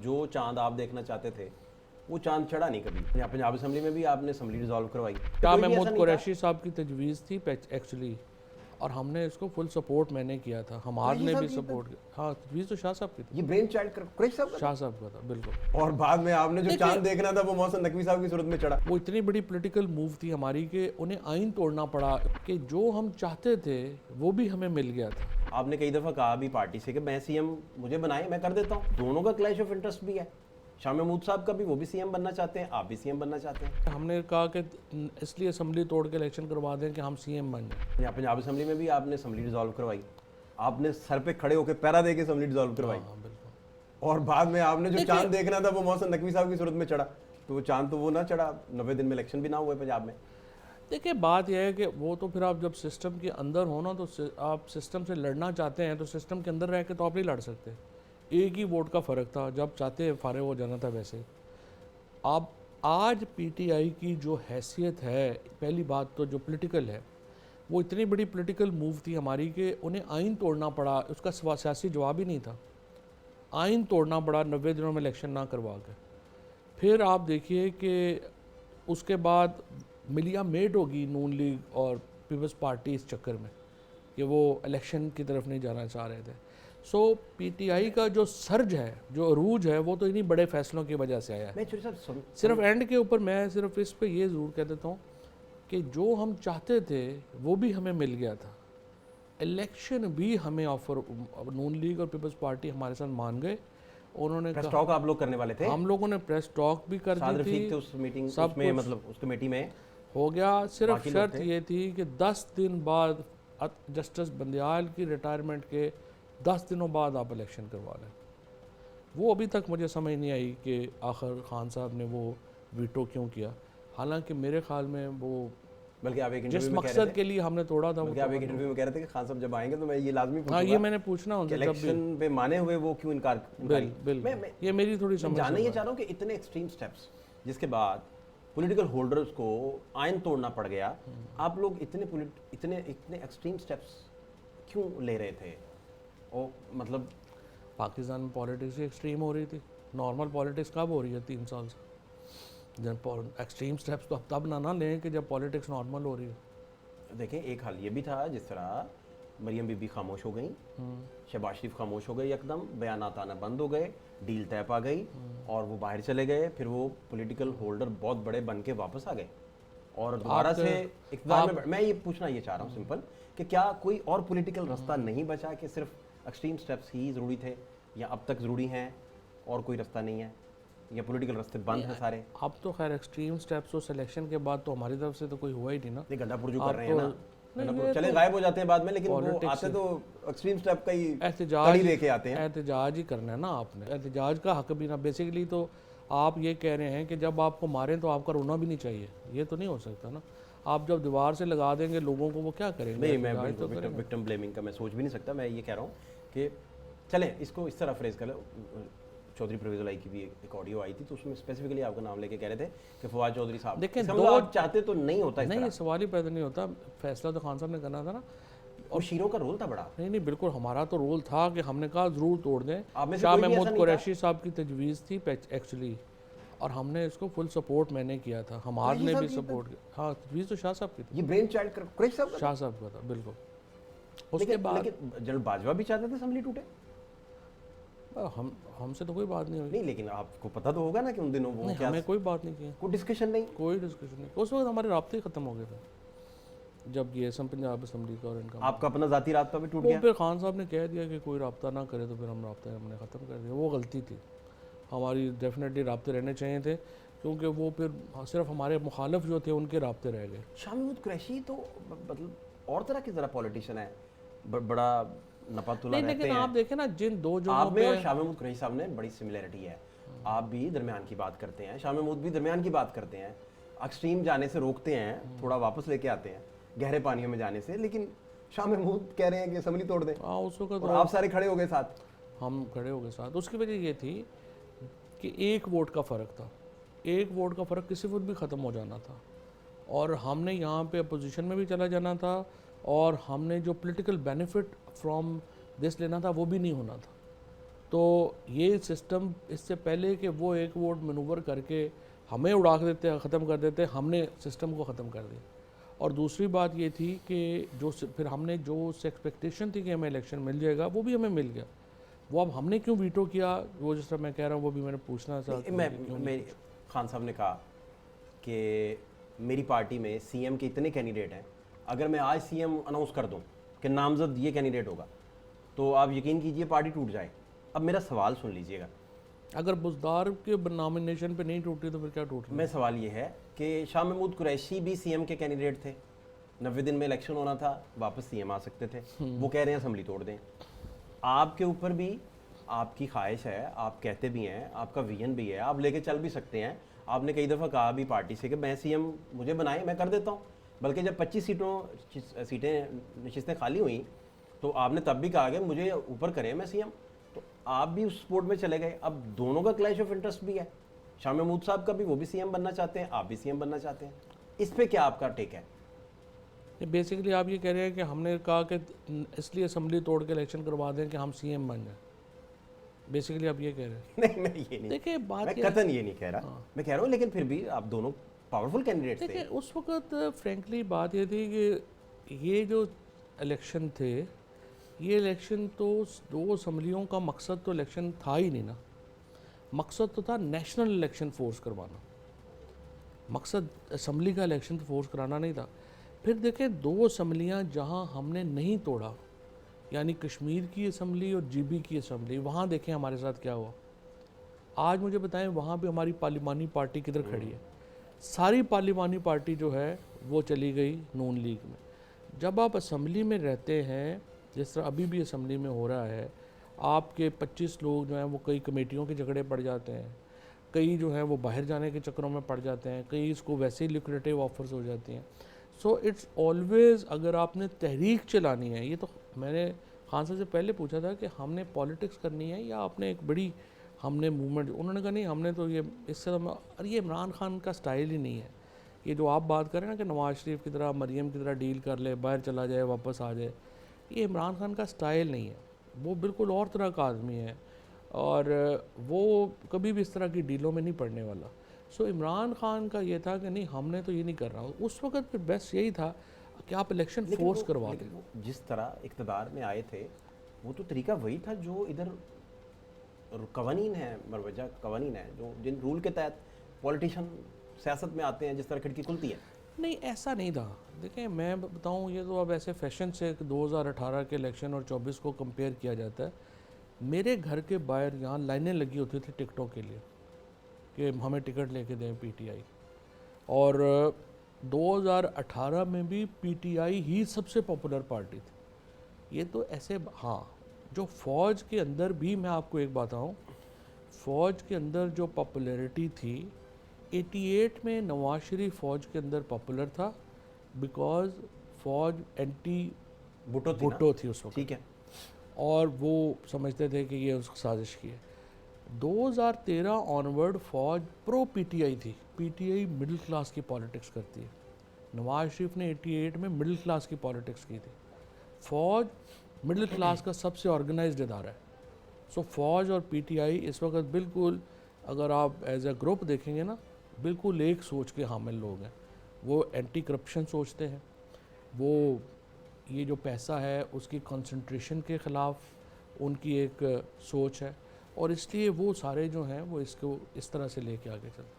जो चांद आप देखना चाहते थे वो चांद चढ़ा नहीं कभी। यहाँ पंजाब असम्बली में भी आपने असम्बली डिसॉल्व करवाई। शाह कोई भी ऐसा महमूद नहीं कुरैशी साहब की तजवीज़ थी एक्चुअली, और हमने इसको फुल सपोर्ट मैंने किया था, हमारे ने भी सपोर्ट किया। हाँ, तजवीज़ तो शाह साहब की था। थी, ये ब्रेन चाइल्ड कुरैशी साहब का शाह साहब का था बिल्कुल। और बाद में आपने जो देखिए- चांद देखना था वो मोहसिन नकवी साहब की सूरत में चढ़ा। वो इतनी बड़ी पॉलिटिकल मूव थी हमारी कि उन्हें आइन तोड़ना पड़ा कि जो हम चाहते थे वो भी हमें मिल गया था। आपने कई दफ़ा कहा भी पार्टी से कि मैं सीएम मुझे बनाए, मैं कर देता हूँ। दोनों का क्लैश ऑफ इंटरेस्ट भी है। शाह महमूद साहब का भी, वो भी सीएम बनना चाहते हैं, आप भी सीएम बनना चाहते हैं। हमने कहा कि इसलिए असम्बली तोड़ के इलेक्शन करवा दें कि हम सीएम बन जाएं। यहाँ पंजाब असम्बली में भी आपने असम्बली डिसॉल्व करवाई। आपने सर पे खड़े होकर पैरा दे के असम्बली डिसॉल्व करवाई। हाँ बिल्कुल। और बाद में आपने जो चांद देखना था वो मोहसिन नकवी साहब की सूरत में चढ़ा। तो वो चांद तो वो ना चढ़ा, 90 दिन में इलेक्शन भी ना हुए पंजाब में। देखिए बात यह है कि वो तो फिर आप जब सिस्टम के अंदर हो ना, तो आप सिस्टम से लड़ना चाहते हैं तो सिस्टम के अंदर रह के तो आप नहीं लड़ सकते। एक ही वोट का फ़र्क था, जब चाहते फारिग हो जाना था। वैसे आप आज पीटीआई की जो हैसियत है, पहली बात तो जो पॉलिटिकल है, वो इतनी बड़ी पॉलिटिकल मूव थी हमारी कि उन्हें आइन तोड़ना पड़ा। उसका सियासी जवाब ही नहीं था, आइन तोड़ना पड़ा 90 दिनों में इलेक्शन ना करवा के। फिर आप देखिए कि उसके बाद मिलिया मेट होगी नून लीग और पीपल्स पार्टी इस चक्कर में कि वो इलेक्शन की तरफ नहीं जाना चाह रहे थे। सो पीटीआई का जो सर्ज है, जो अरूज है, वो तो इन्हीं बड़े फैसलों की वजह से आया है। मैं चौधरी साहब सिर्फ एंड के ऊपर मैं सिर्फ इस पे ये ज़रूर कह देता हूँ कि जो हम चाहते थे वो भी हमें मिल गया था। इलेक्शन भी हमें ऑफर, नून लीग और पीपल्स पार्टी हमारे साथ मान गए। उन्होंने प्रेस कहा, टॉक आप लोग करने वाले थे। हम लोगों ने प्रेस टॉक भी कर साद दी रफीक थी, थे उस मीटिंग सब उसमें, कुछ मतलब उस कमेटी में हो गया। सिर्फ बाकी लोग शर्त थे। ये थी कि 10 दिन बाद जस्टिस बंदयाल की रिटायरमेंट के 10 दिनों बाद आप इलेक्शन करवा लें। वो अभी तक मुझे समझ नहीं आई कि आखिर खान साहब ने वो वीटो क्यों किया। हालांकि मेरे ख्याल में वो बल्कि आप एक जिस इंटरव्यू में कह रहे मकसद थे, के लिए हमने तोड़ा था वो बल्कि आप एक तोड़ा। इंटरव्यू में कह रहे थे कि खान साहब जब आएंगे तो मैं ये लाजमी हाँ, पूछूंगा ये मैंने पूछना कि उनसे जब भी। इलेक्शन पे माने हुए वो क्यों इनकार बिल ये मेरी थोड़ी समझ जानना से ये बात। चाह रहा हूँ कि इतने एक्सट्रीम स्टेप्स जिसके बाद पॉलिटिकल होल्डर्स को आयन तोड़ना पड़ गया, आप लोग इतने इतने एक्सट्रीम स्टेप्स क्यों ले रहे थे? और मतलब पाकिस्तान में पॉलिटिक्स ही एक्सट्रीम हो रही थी। नॉर्मल पॉलिटिक्स कब हो रही है 3 साल से? जब एक्सट्रीम स्टेप्स तो अब तब ना लें कि जब पॉलिटिक्स नॉर्मल हो रही है। देखें, एक हाल ये भी था जिस तरह मरियम बीबी खामोश हो गई, शहबाज शरीफ खामोश हो गई, एकदम बयानात आना बंद हो गए, डील तय पा गई और वो बाहर चले गए। फिर वो पॉलिटिकल होल्डर बहुत बड़े बन के वापस आ गए और दोबारा से इक़्तिदार में। मैं ये पूछना ये चाह रहा हूँ सिंपल कि क्या कोई और पॉलिटिकल रास्ता नहीं बचा कि सिर्फ एक्सट्रीम स्टेप्स ही ज़रूरी थे, या अब तक ज़रूरी हैं और कोई रास्ता नहीं है, या पॉलिटिकल रास्ते बंद हैं सारे? अब तो खैर एक्सट्रीम स्टेप्स तो सिलेक्शन के बाद तो हमारी तरफ से तो कोई हुआ ही नहीं ना। ये गड्ढापुर जो कर रहे आप हैं ना, नहीं, गड्ढापुर ये चले तो गायब हो जाते हैं बाद में, लेकिन वो politics आते है। तो एक्सट्रीम स्टेप का ही एहतजाज कड़ी लेके आते हैं। एहतजाज ही करना है ना आपने, एहतजाज का हक भी ना। बेसिकली तो आप ये कह रहे हैं कि जब आपको मारें तो आपका रोना भी नहीं चाहिए, ये तो नहीं हो सकता ना। आप जब दीवार से लगा देंगे लोगों को, वो क्या करेंगे? नहीं, मैं एहतजाज तो करेंगे। विक्टिम ब्लेमिंग का मैं सोच भी नहीं सकता। मैं ये कह रहा हूँ कि चलें इसको इस तरह फ्रेज कर लो। चौधरी परवेज़ लाई की भी एक ऑडियो आई थी, तो उसमें स्पेसिफिकली आपका नाम लेके कह रहे थे कि फवाद चौधरी साहब। देखें, इसका दो मतलब आप चाहते तो नहीं होता इस नहीं, तरह। ये सवाल ही पैदा नहीं होता। फैसला तो खान साहब ने करना था ना। और शीरों का रोल था बड़ा। नहीं, बिल्कुल हमारा तो रोल था कि हमने कहा ज़रूर तोड़ दें। आप में से शाह कोई भी ऐसा महमूद नहीं कुरैशी साहब की तजवीज़ थी एक्चुअली, और हमने इसको फुल सपोर्ट मैंने किया था, हमारे ने भी सपोर्ट किया। हाँ, तजवीज़ तो शाह साहब की थी, ये ब्रेन चाइल्ड कुरैशी साहब का था। शाह साहब का था बिल्कुल। उसके लेकिन बाद जनरल बाजवा भी चाहते थे असेंबली टूटे। हमसे तो कोई बात नहीं हुई। नहीं, लेकिन आपको पता तो होगा ना कि उन दिनों वो नहीं, क्या, हमें कोई बात नहीं की, कोई डिस्कशन नहीं। कोई डिस्कशन नहीं। उस वक्त हमारे राब्ते ही ख़त्म हो गए थे जब ये असम पंजाब असम्बली का और इनका। आपका अपना जाती रास्ता भी टूट वो गया। फिर खान साहब ने कह दिया कि कोई रब्ता ना करे, तो फिर हम रब्ता हमने ख़त्म कर दिया। वो गलती थी हमारी, डेफिनेटली रब्ते रहने चाहिए थे, क्योंकि वो फिर सिर्फ हमारे मुखालिफ जो थे उनके रब्ते रह गए। शाह महमूद कुरैशी तो मतलब और तरह की ज़रा पॉलिटिशियन है, बड़ा नपातुला नहीं, रहते लेकिन हैं। आप देखें ना, जिन दो जो आप में और शाह महमूद कुरैशी साहब ने बड़ी सिमिलरिटी है। आप भी दरमियान की बात करते हैं, शाह महमूद भी दरमियान की बात करते हैं, एक्सट्रीम जाने से रोकते हैं, थोड़ा वापस लेके आते हैं गहरे पानियों में जाने से। लेकिन शाह महमूद कह रहे हैं कि असेंबली तोड़ दें, हाँ, उस वक्त और आप सारे खड़े हो गए साथ। हम खड़े हो गए साथ। उसकी वजह ये थी कि एक वोट का फ़र्क था, एक वोट का फ़र्क किसी वक्त भी ख़त्म हो जाना था, और हमने यहाँ पे अपोजिशन में भी चला जाना था, और हमने जो पॉलिटिकल बेनिफिट फ्रॉम दिस लेना था वो भी नहीं होना था। तो ये सिस्टम इससे पहले कि वो एक वोट मनूवर करके हमें उड़ा देते ख़त्म कर देते, हमने सिस्टम को ख़त्म कर दिया। और दूसरी बात ये थी कि फिर हमने जो एक्सपेक्टेशन थी कि हमें इलेक्शन मिल जाएगा वो भी हमें मिल गया। वो अब हमने क्यों वीटो किया, वो जिस तरह मैं कह रहा हूँ वो भी मैंने पूछना चाहता मैं खान साहब ने कहा कि मेरी पार्टी में सीएम के इतने कैंडिडेट हैं, अगर मैं आज सीएम अनाउंस कर दूं कि नामजद ये कैंडिडेट होगा तो आप यकीन कीजिए पार्टी टूट जाए। अब मेरा सवाल सुन लीजिएगा, अगर बुज़दार के नॉमिनेशन पे नहीं टूटी तो फिर क्या टूट? मैं सवाल ये है कि शाह महमूद कुरैशी भी सीएम के कैंडिडेट थे, 90 दिन में इलेक्शन होना था, वापस सीएम आ सकते थे, वो कह रहे हैं असम्बली तोड़ दें। आपके ऊपर भी आपकी ख्वाहिश है, आप कहते भी हैं, आपका विजन भी है, आप लेके चल भी सकते हैं। आपने कई दफ़ा कहा भी पार्टी से कि मैं सीएम मुझे बनाए, मैं कर देता हूँ। बल्कि जब 25 सीटें नशिस्तें खाली हुई तो आपने तब भी कहा कि मुझे ऊपर करें, मैं सीएम। तो आप भी उस स्पोर्ट में चले गए। अब दोनों का क्लैश ऑफ इंटरेस्ट भी है, शाह महमूद साहब का भी, वो भी सीएम बनना चाहते हैं, आप भी सीएम बनना चाहते हैं। इस पे क्या आपका टेक है? बेसिकली आप ये कह रहे हैं कि हमने कहा कि इसलिए असम्बली तोड़ के इलेक्शन करवा दें कि हम सीएम बन जाएं, बेसिकली आप ये कह रहे हैं? नहीं, मैं ये नहीं, देखिए बात मैं कतन ये नहीं कह रहा। मैं कह रहा हूँ लेकिन फिर भी आप दोनों पावरफुल कैंडिडेट थे। देखिए उस वक्त फ्रेंकली बात ये थी कि ये जो इलेक्शन थे, ये इलेक्शन तो दो असम्बलियों का मकसद तो इलेक्शन था ही नहीं ना। मकसद तो था नेशनल इलेक्शन फोर्स करवाना, मकसद असम्बली का इलेक्शन तो फोर्स कराना नहीं था। फिर देखें दो असम्बलियाँ जहाँ हमने नहीं तोड़ा, यानी कश्मीर की असम्बली और जीबी की असम्बली, वहाँ देखें हमारे साथ क्या हुआ। आज मुझे बताएं वहाँ भी हमारी पार्लिमानी पार्टी किधर खड़ी है? सारी पार्लिमानी पार्टी जो है वो चली गई नून लीग में। जब आप असम्बली में रहते हैं, जिस तरह अभी भी असम्बली में हो रहा है, आपके 25 लोग जो हैं वो कई कमेटियों के झगड़े पड़ जाते हैं, कई जो हैं वो बाहर जाने के चक्करों में पड़ जाते हैं, कई इसको वैसे ही लिक्विडेटिव ऑफर्स हो जाती हैं। सो इट्स ऑलवेज़, अगर आपने तहरीक चलानी है, ये तो मैंने खान साहब से पहले पूछा था कि हमने पॉलिटिक्स करनी है या आपने एक बड़ी हमने मूवमेंट, उन्होंने कहा नहीं हमने तो ये इससे तो अरे ये इमरान खान का स्टाइल ही नहीं है। ये जो आप बात करें ना कि नवाज़ शरीफ की तरह मरीम की तरह डील कर ले, बाहर चला जाए वापस आ जाए, ये इमरान खान का स्टाइल नहीं है। वो बिल्कुल और तरह का आदमी है और वो कभी भी इस तरह की डीलों में नहीं पड़ने वाला। सो इमरान खान का ये था कि नहीं हमने तो ये नहीं कर रहा। उस वक्त फिर बेस्ट यही था कि आप इलेक्शन फोर्स करवा दें। जिस तरह इक़्तिदार में आए थे वो तो तरीका वही था जो इधर कवानीन है, मरवजा कवानीन है जो जिन रूल के तहत पॉलिटिशियन सियासत में आते हैं, जिस तरह खिड़की खुलती है। नहीं ऐसा नहीं था। देखिए मैं बताऊं, ये तो अब ऐसे फैशन से 2018 के इलेक्शन और 24 को कंपेयर किया जाता है। मेरे घर के बाहर यहाँ लाइनें लगी होती थी टिकटों के लिए कि हमें टिकट लेके दें पीटीआई, और 2018 में भी पीटीआई ही सबसे पॉपुलर पार्टी थी। ये तो ऐसे, हाँ, जो फ़ौज के अंदर भी मैं आपको एक बात बताऊँ, फ़ौज के अंदर जो पॉपुलैरिटी थी 88 में नवाज शरीफ फ़ौज के अंदर पॉपुलर था बिकॉज फ़ौज एंटी भुट्टो थी उस वक्त, ठीक है, और वो समझते थे कि ये उसकी साजिश की है। 2013 ऑनवर्ड फ़ौज प्रो पीटीआई थी। पीटीआई मिडिल क्लास की पॉलिटिक्स करती है। नवाज शरीफ ने 88 में मिडिल क्लास की पॉलिटिक्स की थी। फ़ौज मिडिल क्लास का सबसे ऑर्गेनाइज्ड इदारा है। सो फ़ौज और पीटीआई इस वक्त बिल्कुल, अगर आप एज ए ग्रुप देखेंगे ना, बिल्कुल एक सोच के हामिल लोग हैं। वो एंटी करप्शन सोचते हैं, वो ये जो पैसा है उसकी कंसंट्रेशन के ख़िलाफ़ उनकी एक सोच है, और इसलिए वो सारे जो हैं वो इसको इस तरह से लेके आगे चलते हैं।